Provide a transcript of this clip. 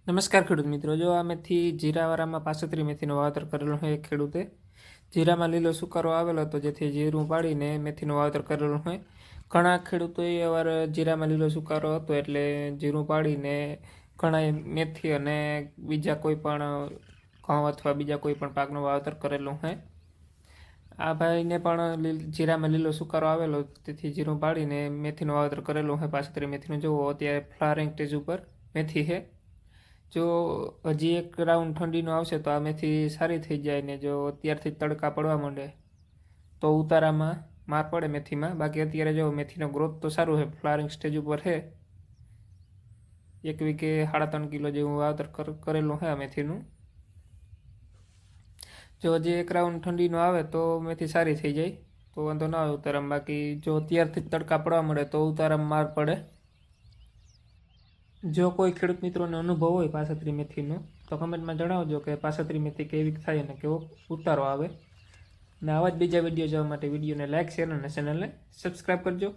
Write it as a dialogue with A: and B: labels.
A: નમસ્કાર ખેડૂત મિત્રો, જો આ મેથી જીરાવાળામાં 65 મેથીનું વાવેતર કરેલું હોય ખેડૂતે. જીરામાં લીલો સુકારો આવેલો હતો, જેથી જીરું પાડીને મેથીનું વાવેતર કરેલું હોય. ઘણા ખેડૂતોએ અવાર જીરામાં લીલો સુકારો હતો એટલે જીરું પાડીને ઘણાએ મેથી અને બીજા કોઈ પણ ઘઉં અથવા બીજા કોઈ પણ પાકનું વાવેતર કરેલું હોય. આ ભાઈને પણ જીરામાં લીલો સુકારો આવેલો, તેથી જીરું પાડીને મેથીનું વાવેતર કરેલું હોય. 65 મેથીનું જુઓ અત્યારે ફ્લાવરિંગ સ્ટેજ ઉપર મેથી છે. જો હજી એક રાઉન્ડ ઠંડીનો આવશે તો આ મેથી સારી થઈ જાય, ને જો અત્યારથી તડકા પડવા માંડે તો ઉતારામાં માર પડે મેથીમાં. બાકી અત્યારે જો મેથીનો ગ્રોથ તો સારું છે, ફ્લાવરિંગ સ્ટેજ ઉપર છે. 1 વીઘે 3.5 કિલો જેવું વાવેતર કરેલું છે આ મેથીનું. જો હજી એક રાઉન્ડ ઠંડીનો આવે તો મેથી સારી થઈ જાય તો વાંધો ના આવે ઉતારામાં. બાકી જો અત્યારથી જ તડકા પડવા મળે તો ઉતારામાં માર પડે. જો કોઈ ખેડૂત મિત્રોને અનુભવ હોય 65 મેથીનો તો કમેન્ટમાં જણાવજો કે 65 મેથી કેવી થાય અને કેવો ઉતારો આવે. અને આવા જ બીજા વિડીયો જોવા માટે વિડીયોને લાઇક, શેર અને ચેનલને સબસ્ક્રાઈબ કરજો.